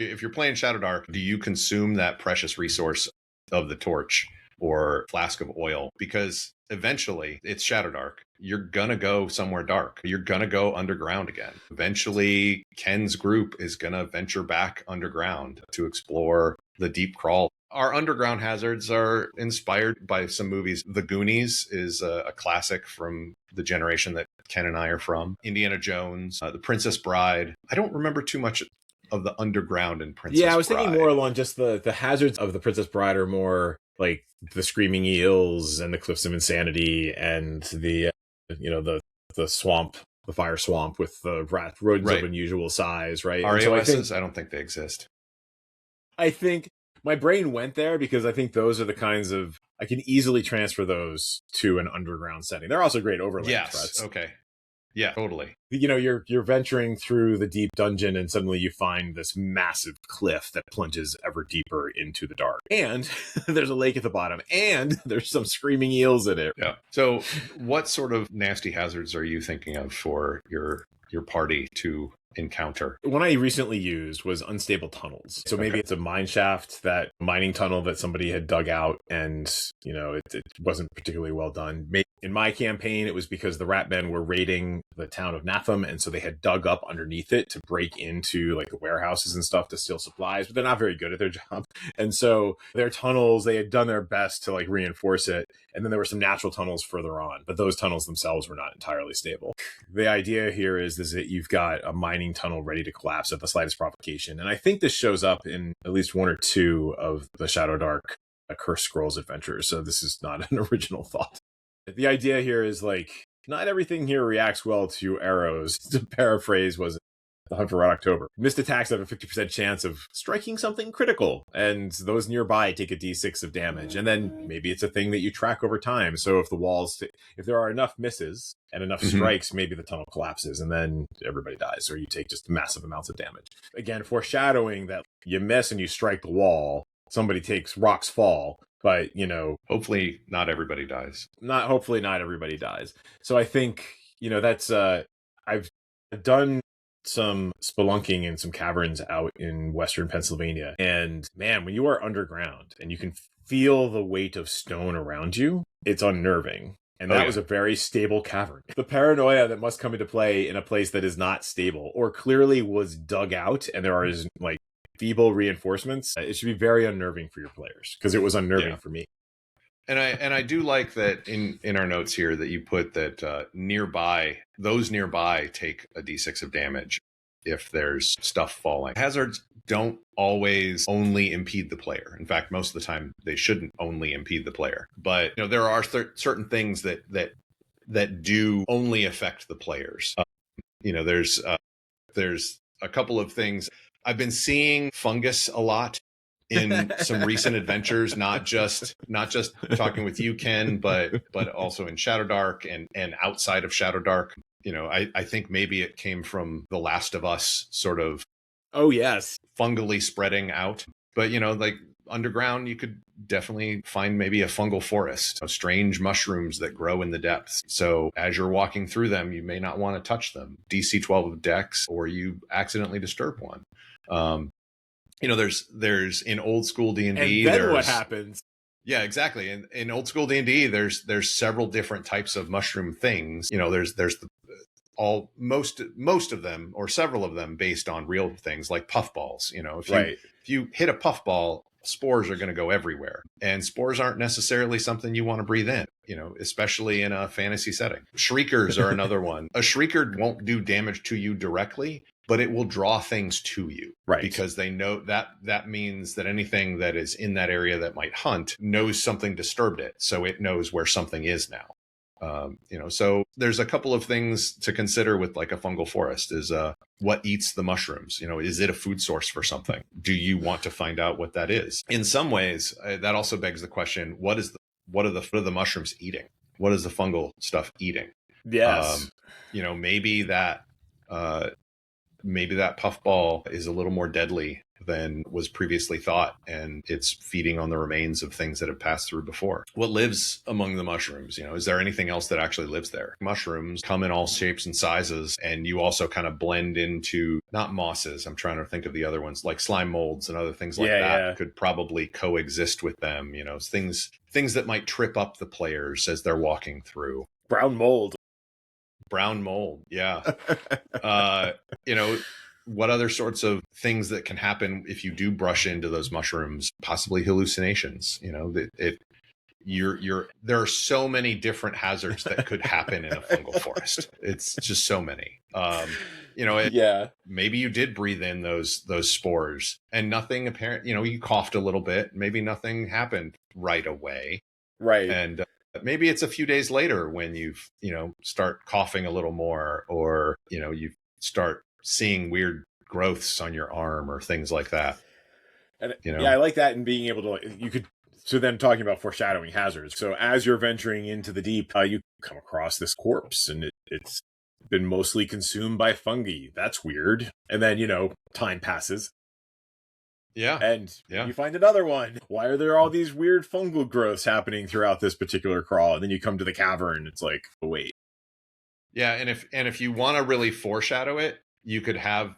If you're playing Shadowdark, do you consume that precious resource of the torch or flask of oil? Because eventually it's Shadowdark. You're gonna go somewhere dark. You're gonna go underground again. Eventually, Ken's group is gonna venture back underground to explore the deep crawl. Our underground hazards are inspired by some movies. The Goonies is a classic from the generation that Ken and I are from. Indiana Jones, The Princess Bride. I don't remember too much of the underground in Princess Bride. Yeah, I was thinking more along just the hazards of the Princess Bride are more like the screaming eels and the cliffs of insanity and the the swamp, the fire swamp with the rodents of unusual size, right? RAOSs, so I don't think they exist. I think my brain went there because I think those are the kinds of, I can easily transfer those to an underground setting. They're also great overlay threats. Okay. Yeah, totally. You're venturing through the deep dungeon and suddenly you find this massive cliff that plunges ever deeper into the dark. And there's a lake at the bottom and there's some screaming eels in it. Yeah. So what sort of nasty hazards are you thinking of for your party to encounter? One I recently used was unstable tunnels. So maybe it's a mine shaft, that mining tunnel that somebody had dug out and, it wasn't particularly well done. Maybe in my campaign, it was because the rat men were raiding the town of Natham. And so they had dug up underneath it to break into like the warehouses and stuff to steal supplies, but they're not very good at their job. And so their tunnels, they had done their best to like reinforce it. And then there were some natural tunnels further on, but those tunnels themselves were not entirely stable. The idea here is that you've got a mining tunnel ready to collapse at the slightest provocation. And I think this shows up in at least one or two of the Shadowdark Cursed Scrolls adventures. So this is not an original thought. The idea here is like, not everything here reacts well to arrows. To paraphrase was The Hunt for Red October. Missed attacks have a 50% chance of striking something critical, and those nearby take a d6 of damage. And then maybe it's a thing that you track over time. So if there are enough misses and enough strikes, maybe the tunnel collapses and then everybody dies, or you take just massive amounts of damage. Again, foreshadowing that you miss and you strike the wall, somebody takes rocks fall. But, hopefully not everybody dies. Hopefully not everybody dies. So I think, that's, I've done some spelunking in some caverns out in Western Pennsylvania. And man, when you are underground and you can feel the weight of stone around you, it's unnerving. And that was a very stable cavern. The paranoia that must come into play in a place that is not stable or clearly was dug out and there are like feeble reinforcements, it should be very unnerving for your players, because it was unnerving for me. And I do like that in our notes here that you put that those nearby take a d6 of damage if there's stuff falling. Hazards don't always only impede the player. In fact, most of the time they shouldn't only impede the player. But there are certain things that do only affect the players. There's a couple of things. I've been seeing fungus a lot in some recent adventures, not just talking with you, Ken, but also in Shadowdark and outside of Shadowdark. I think maybe it came from The Last of Us, sort of. Oh, yes. Fungally spreading out. But, like underground, you could definitely find maybe a fungal forest, strange mushrooms that grow in the depths. So as you're walking through them, you may not want to touch them. DC 12 of Dex, or you accidentally disturb one. There's in old schoall D&D. And then what happens? Yeah, exactly. And in old school D&D, there's several different types of mushroom things. There's most of them, or several of them, based on real things like puffballs. If you hit a puffball, spores are going to go everywhere, and spores aren't necessarily something you want to breathe in. Especially in a fantasy setting. Shriekers are another one. A shrieker won't do damage to you directly, but it will draw things to you, right? Because they know that means that anything that is in that area that might hunt knows something disturbed it, so it knows where something is now. So there's a couple of things to consider with like a fungal forest. Is what eats the mushrooms? Is it a food source for something? Do you want to find out what that is? In some ways, that also begs the question: what are the mushrooms eating? What is the fungal stuff eating? Yes, maybe that puffball is a little more deadly than was previously thought, and it's feeding on the remains of things that have passed through before. What lives among the mushrooms? Is there anything else that actually lives there? Mushrooms come in all shapes and sizes, and you also kind of blend into, not mosses, I'm trying to think of the other ones, like slime molds and other things like that could probably coexist with them. Things that might trip up the players as they're walking through. Brown mold, yeah. What other sorts of things that can happen if you do brush into those mushrooms? Possibly hallucinations. There are so many different hazards that could happen in a fungal forest. It's just so many. Maybe you did breathe in those spores and nothing apparent. You coughed a little bit. Maybe nothing happened right away. Right. And maybe it's a few days later when you've start coughing a little more, or you start seeing weird growths on your arm or things like that. And I like that, and being able to so then talking about foreshadowing hazards. So as you're venturing into the deep, you come across this corpse, and it's been mostly consumed by fungi. That's weird. And then time passes. And you find another one. Why are there all these weird fungal growths happening throughout this particular crawl? And then you come to the cavern. It's like, oh, wait. Yeah, and if you want to really foreshadow it, you could have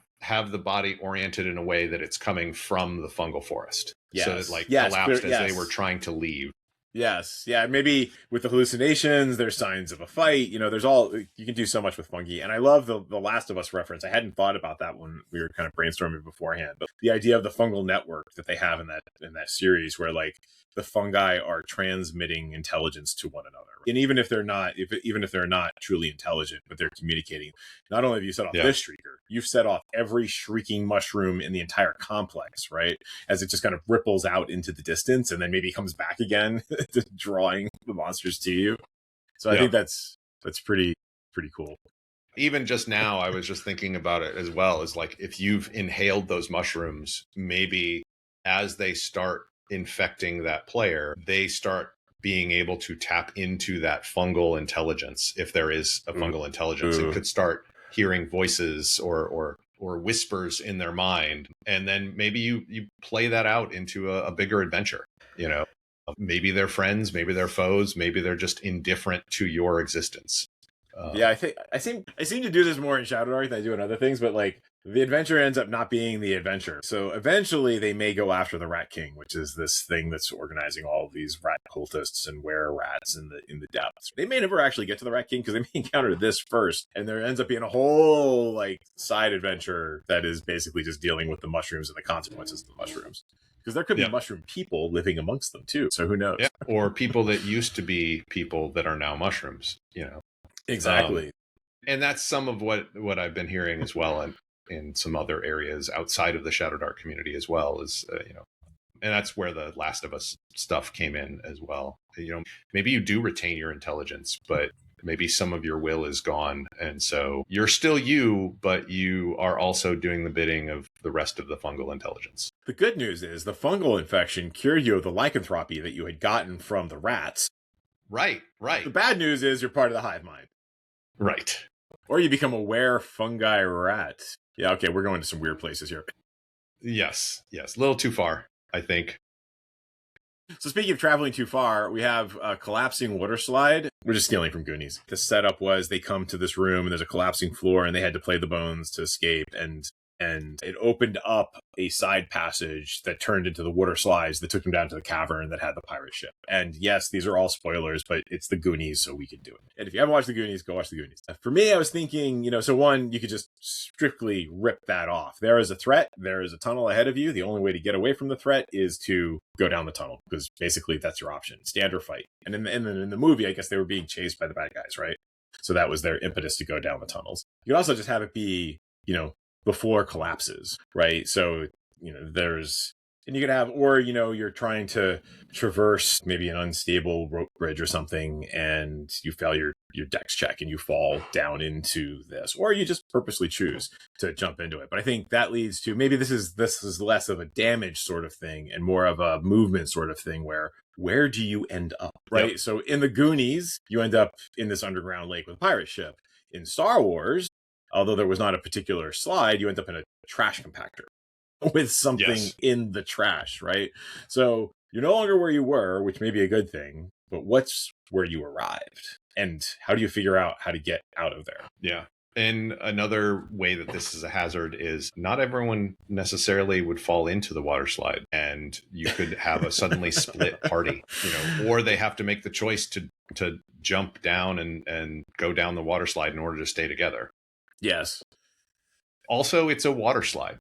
the body oriented in a way that it's coming from the fungal forest. Yes. So it collapsed as they were trying to leave. Yes. Yeah. Maybe with the hallucinations, there's signs of a fight. You can do so much with fungi. And I love the Last of Us reference. I hadn't thought about that when we were kind of brainstorming beforehand, but the idea of the fungal network that they have in that series, where the fungi are transmitting intelligence to one another. And even if they're not truly intelligent, but they're communicating. Not only have you set off this shrieker, you've set off every shrieking mushroom in the entire complex, right? As it just kind of ripples out into the distance and then maybe comes back again, drawing the monsters to you. So I think that's pretty cool. Even just now, I was just thinking about it as well, as if you've inhaled those mushrooms, maybe as they start infecting that player, they start being able to tap into that fungal intelligence. If there is a fungal intelligence, it could start hearing voices or whispers in their mind. And then maybe you play that out into a bigger adventure. Maybe they're friends, maybe they're foes, maybe they're just indifferent to your existence. I think I seem to do this more in Shadowdark than I do in other things, but the adventure ends up not being the adventure. So eventually they may go after the Rat King, which is this thing that's organizing all of these rat cultists and were-rats in the depths. They may never actually get to the Rat King because they may encounter this first, and there ends up being a whole side adventure that is basically just dealing with the mushrooms and the consequences of the mushrooms. Because there could be mushroom people living amongst them too. So who knows? Yeah. Or people that used to be people that are now mushrooms, Exactly. And that's some of what I've been hearing as well in some other areas outside of the Shadowdark community as well, is, and that's where the Last of Us stuff came in as well. Maybe you do retain your intelligence, but maybe some of your will is gone. And so you're still you, but you are also doing the bidding of the rest of the fungal intelligence. The good news is the fungal infection cured you of the lycanthropy that you had gotten from the rats. Right. The bad news is you're part of the hive mind. Right. Or you become a were-fungi rat. Yeah, okay, we're going to some weird places here. Yes. A little too far, I think. So speaking of traveling too far, we have a collapsing water slide. We're just stealing from Goonies. The setup was they come to this room and there's a collapsing floor and they had to play the bones to escape. And it opened up a side passage that turned into the water slides that took them down to the cavern that had the pirate ship. And yes, these are all spoilers, but it's the Goonies, so we can do it. And if you haven't watched the Goonies, go watch the Goonies. For me, I was thinking, so one, you could just strictly rip that off. There is a threat. There is a tunnel ahead of you. The only way to get away from the threat is to go down the tunnel, because basically that's your option. Stand or fight. And in the movie, I guess they were being chased by the bad guys, right? So that was their impetus to go down the tunnels. You could also just have it be, before collapses, right? So, and you could have, or, you're trying to traverse maybe an unstable rope bridge or something, and you fail your dex check and you fall down into this, or you just purposely choose to jump into it. But I think that leads to, maybe this is less of a damage sort of thing and more of a movement sort of thing, where do you end up, right? Yep. So in the Goonies, you end up in this underground lake with a pirate ship. In Star Wars, although there was not a particular slide, you end up in a trash compactor. with something in the trash, right? So you're no longer where you were, which may be a good thing, but what's where you arrived? And how do you figure out how to get out of there? Yeah. And another way that this is a hazard is not everyone necessarily would fall into the water slide, and you could have a suddenly split party, or they have to make the choice to jump down and go down the water slide in order to stay together. Yes. Also, it's a water slide.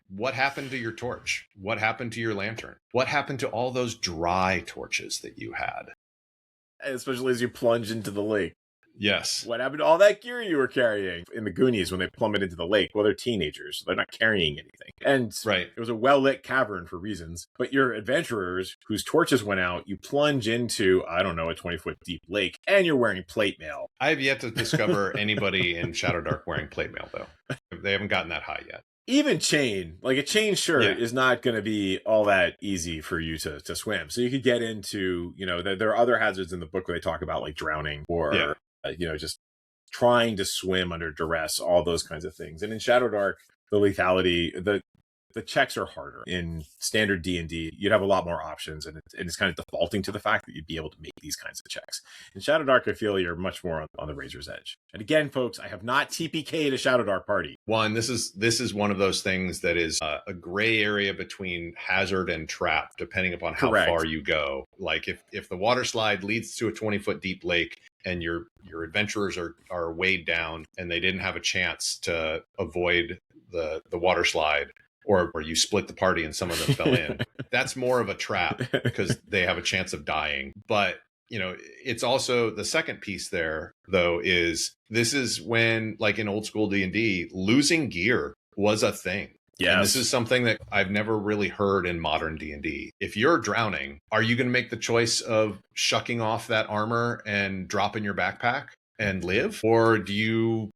What happened to your torch? What happened to your lantern? What happened to all those dry torches that you had? Especially as you plunge into the lake. Yes. What happened to all that gear you were carrying? In the Goonies, when they plummet into the lake, well, they're teenagers. So they're not carrying anything. And It was a well-lit cavern for reasons. But your adventurers, whose torches went out, you plunge into, I don't know, a 20-foot deep lake, and you're wearing plate mail. I have yet to discover anybody in Shadowdark wearing plate mail, though. They haven't gotten that high yet. Even chain, like a chain shirt is not going to be all that easy for you to swim. So you could get into, there are other hazards in the book where they talk about like drowning or, just trying to swim under duress, all those kinds of things. And in Shadowdark, the lethality, the checks are harder. In standard D&D, you'd have a lot more options, and it's kind of defaulting to the fact that you'd be able to make these kinds of checks. In Shadowdark, I feel you're much more on the razor's edge. And again, folks, I have not TPK'd a Shadowdark party. One, this is one of those things that is a gray area between hazard and trap, depending upon how far you go. Like if the water slide leads to a 20-foot deep lake, and your adventurers are weighed down, and they didn't have a chance to avoid the water slide, or you split the party and some of them fell in. That's more of a trap because they have a chance of dying. But, it's also the second piece there, though, this is when, like in old school D&D, losing gear was a thing. Yes. And this is something that I've never really heard in modern D&D. If you're drowning, are you going to make the choice of shucking off that armor and dropping your backpack and live? Or do you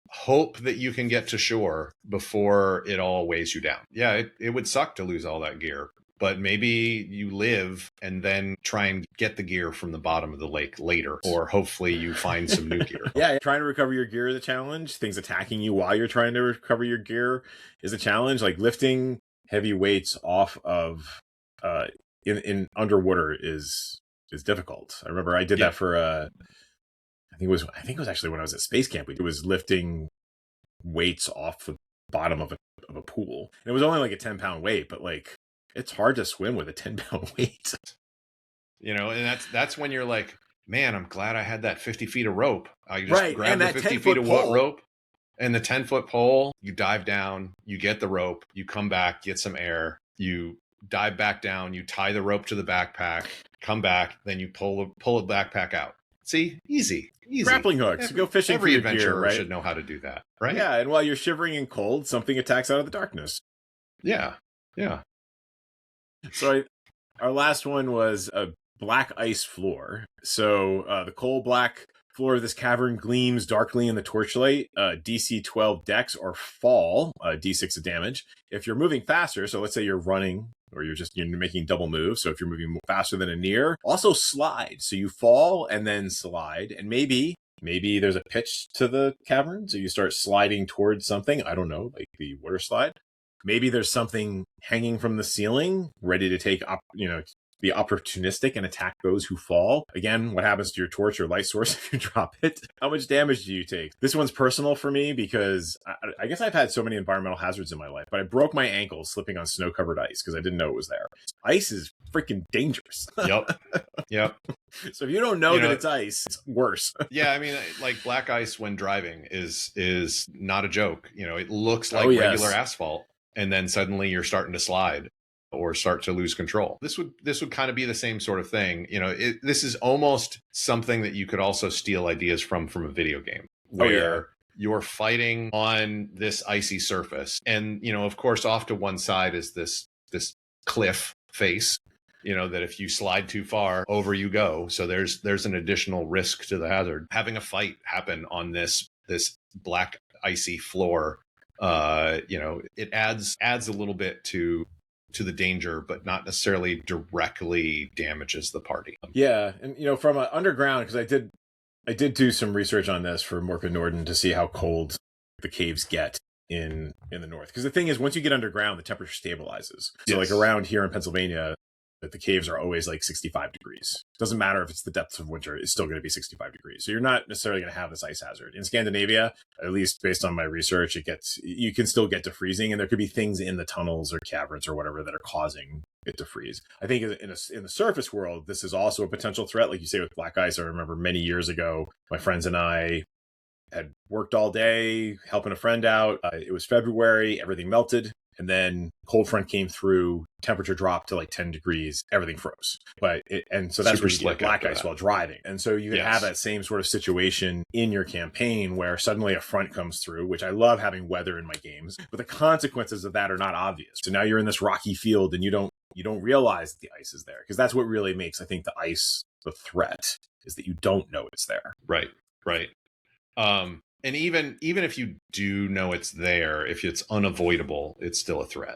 hope that you can get to shore before it all weighs you down? Yeah, it would suck to lose all that gear, but maybe you live and then try and get the gear from the bottom of the lake later, or hopefully you find some new gear. Yeah, trying to recover your gear is a challenge. Things attacking you while you're trying to recover your gear is a challenge. Like lifting heavy weights off of in underwater is difficult. I remember I did that for I think it was actually when I was at space camp. It was lifting weights off the bottom of a pool. And it was only like a 10-pound weight, but like it's hard to swim with a 10-pound weight. And that's when you're like, man, I'm glad I had that 50 feet of rope. I just grabbed the 50 feet of rope and the 10-foot pole. You dive down, you get the rope, you come back, get some air, you dive back down, you tie the rope to the backpack, come back, then you pull the backpack out. See, easy. Grappling hooks. Go fishing. Every for your adventurer gear, right? should know how to do that, right? Yeah, and while you're shivering and cold, something attacks out of the darkness. Yeah. So our last one was a black ice floor. So the coal black floor of this cavern gleams darkly in the torchlight. DC 12 dex or fall, D6 of damage. If you're moving faster, so let's say you're running or you're making double moves. So if you're moving faster than a near, also slide. So you fall and then slide, and maybe there's a pitch to the cavern, so you start sliding towards something. I don't know, like the water slide. Maybe there's something hanging from the ceiling, ready to take up, be opportunistic and attack those who fall. Again, what happens to your torch or light source if you drop it? How much damage do you take? This one's personal for me because I guess I've had so many environmental hazards in my life, but I broke my ankle slipping on snow-covered ice because I didn't know it was there. Ice is freaking dangerous. Yep. So if you don't know that it's ice, it's worse. Yeah, I mean, like black ice when driving is not a joke. It looks like regular asphalt, and then suddenly you're starting to slide or start to lose control. This would kind of be the same sort of thing. This is almost something that you could also steal ideas from a video game where you're fighting on this icy surface. And, of course, off to one side is this cliff face, that if you slide too far, over you go. So there's an additional risk to the hazard. Having a fight happen on this black icy floor, it adds a little bit to the danger, but not necessarily directly damages the party. Yeah, and from underground, because I did do some research on this for Morka Norden to see how cold the caves get. in the north. Because the thing is, once you get underground, the temperature stabilizes. So Yes. like around here in Pennsylvania, that the caves are always like 65 degrees. Doesn't matter if it's the depths of winter, it's still going to be 65 degrees. So you're not necessarily going to have this ice hazard. In Scandinavia, at least based on my research, you can still get to freezing, and there could be things in the tunnels or caverns or whatever that are causing it to freeze. I think in the surface world, this is also a potential threat. Like you say with black ice, I remember many years ago, my friends and I had worked all day helping a friend out. It was February, everything melted. And then cold front came through, temperature dropped to like 10 degrees, everything froze. So that's where you get black ice while driving. And so you can have that same sort of situation in your campaign where suddenly a front comes through, which I love having weather in my games, but the consequences of that are not obvious. So now you're in this rocky field and you don't realize that the ice is there, because that's what really makes, I think, the ice the threat, is that you don't know it's there. Right. And even if you do know it's there, if it's unavoidable, it's still a threat.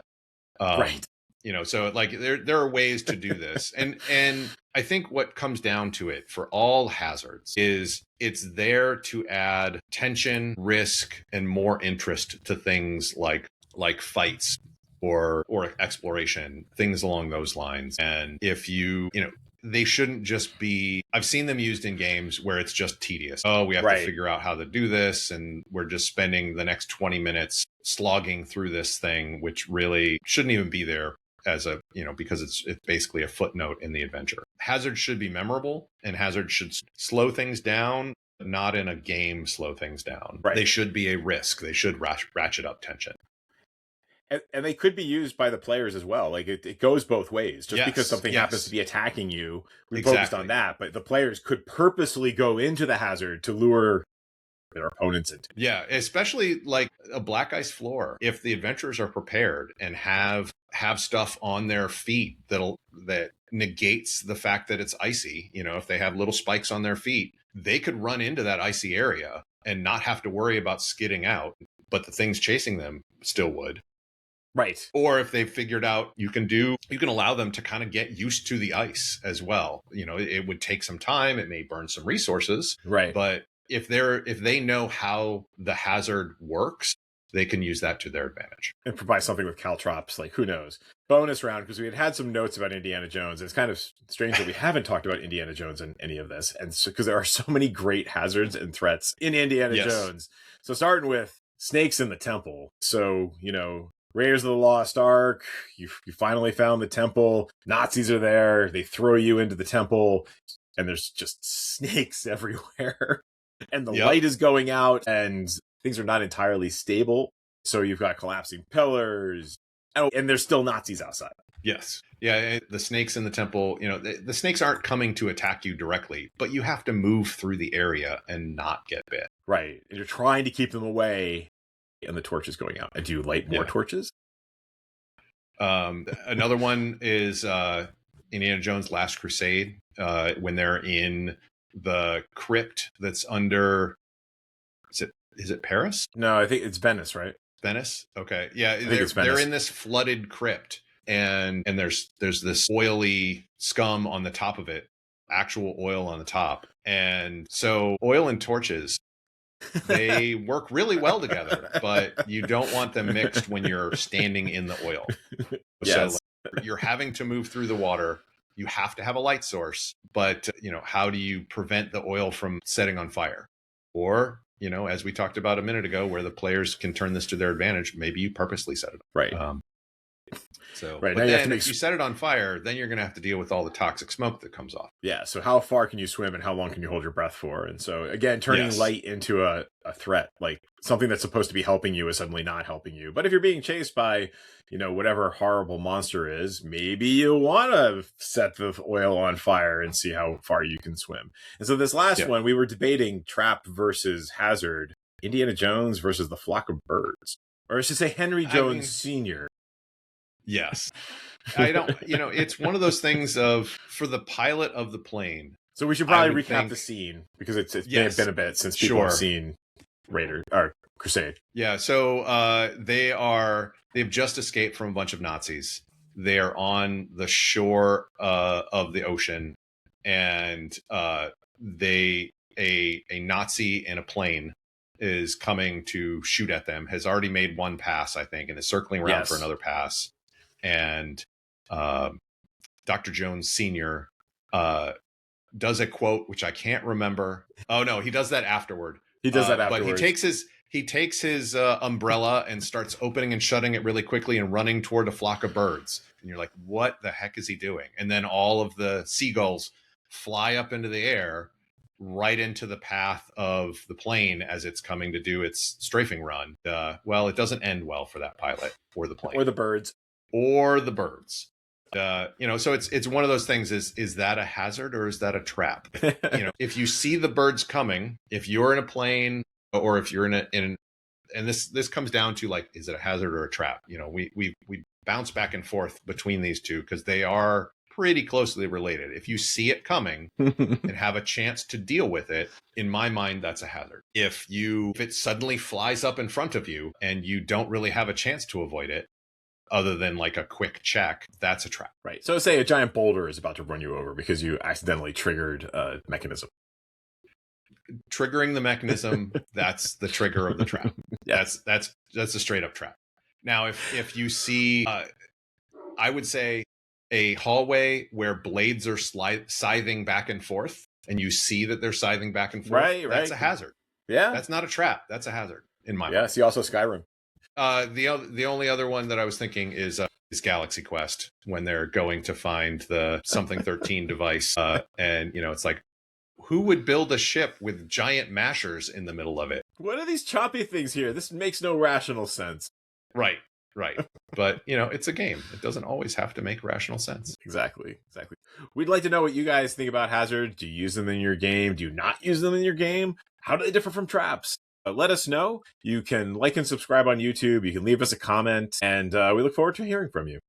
Right. So like there are ways to do this. and I think what comes down to it for all hazards is it's there to add tension, risk, and more interest to things like fights or exploration, things along those lines. And if they shouldn't just be, I've seen them used in games where it's just tedious. Oh, we have to figure out how to do this, and we're just spending the next 20 minutes slogging through this thing, which really shouldn't even be there as a, because it's basically a footnote in the adventure. Hazards should be memorable, and hazards should slow things down, not in a game slow things down. Right. They should be a risk. They should ratchet up tension. And they could be used by the players as well. Like it goes both ways. Just because something happens to be attacking you, we focused on that. But the players could purposely go into the hazard to lure their opponents into. Yeah, especially like a black ice floor. If the adventurers are prepared and have stuff on their feet that negates the fact that it's icy, if they have little spikes on their feet, they could run into that icy area and not have to worry about skidding out, but the things chasing them still would. Right. Or if they've figured out you can allow them to kind of get used to the ice as well. It would take some time. It may burn some resources. Right. But if they know how the hazard works, they can use that to their advantage. And provide something with caltrops, like who knows. Bonus round, because we had some notes about Indiana Jones. And it's kind of strange that we haven't talked about Indiana Jones in any of this. And so, because there are so many great hazards and threats in Indiana Jones. So starting with snakes in the temple. So, Raiders of the Lost Ark, you finally found the temple. Nazis are there. They throw you into the temple, and there's just snakes everywhere. And the light is going out, and things are not entirely stable. So you've got collapsing pillars, and there's still Nazis outside. Yes. Yeah, the snakes in the temple, the snakes aren't coming to attack you directly, but you have to move through the area and not get bit. Right. And you're trying to keep them away. And the torch is going out. And do you light more torches? Another one is Indiana Jones' Last Crusade, when they're in the crypt that's under, is it Paris? No, I think it's Venice, right? Venice? Okay. Yeah, they're in this flooded crypt, and there's this oily scum on the top of it, actual oil on the top. And so oil and torches, they work really well together, but you don't want them mixed when you're standing in the oil. Yes. So you're having to move through the water. You have to have a light source, but how do you prevent the oil from setting on fire? Or, as we talked about a minute ago, where the players can turn this to their advantage, maybe you purposely set it up. Right. But then if you set it on fire, then you're going to have to deal with all the toxic smoke that comes off. Yeah. So how far can you swim and how long can you hold your breath for? And so again, turning light into a threat, like something that's supposed to be helping you is suddenly not helping you. But if you're being chased by, whatever horrible monster is, maybe you want to set the oil on fire and see how far you can swim. And so this last one, we were debating trap versus hazard, Indiana Jones versus the flock of birds, or I should say Henry Jones Sr. Yes. I don't, it's one of those things for the pilot of the plane. So we should probably recap the scene, because it's may have been a bit since people have seen Raider or Crusade. Yeah. So they've just escaped from a bunch of Nazis. They're on the shore of the ocean, and a Nazi in a plane is coming to shoot at them has already made one pass, I think, and is circling around for another pass. And Dr. Jones Sr. Does a quote, which I can't remember. Oh, no, he does that afterward. He does that afterwards. But he takes his umbrella and starts opening and shutting it really quickly and running toward a flock of birds. And you're like, what the heck is he doing? And then all of the seagulls fly up into the air right into the path of the plane as it's coming to do its strafing run. Well, it doesn't end well for that pilot or the plane. Or the birds. So it's one of those things. Is that a hazard or is that a trap? If you see the birds coming, if you're in a plane or if you're and this comes down to like, is it a hazard or a trap? We bounce back and forth between these two because they are pretty closely related. If you see it coming and have a chance to deal with it, in my mind, that's a hazard. If it suddenly flies up in front of you and you don't really have a chance to avoid it, other than like a quick check, that's a trap. Right. So say a giant boulder is about to run you over because you accidentally triggered a mechanism. Triggering the mechanism, that's the trigger of the trap. That's a straight up trap. Now, if you see, I would say a hallway where blades are scything back and forth, and you see that they're scything back and forth, that's a hazard. Yeah. That's not a trap. That's a hazard in my mind. Yeah, see also Skyrim. The only other one that I was thinking is GalaxyQuest, when they're going to find the something 13 device. And it's like, who would build a ship with giant mashers in the middle of it? What are these choppy things here? This makes no rational sense. Right. But, it's a game. It doesn't always have to make rational sense. Exactly. We'd like to know what you guys think about hazards. Do you use them in your game? Do you not use them in your game? How do they differ from traps? Let us know. You can like and subscribe on YouTube. You can leave us a comment, and we look forward to hearing from you.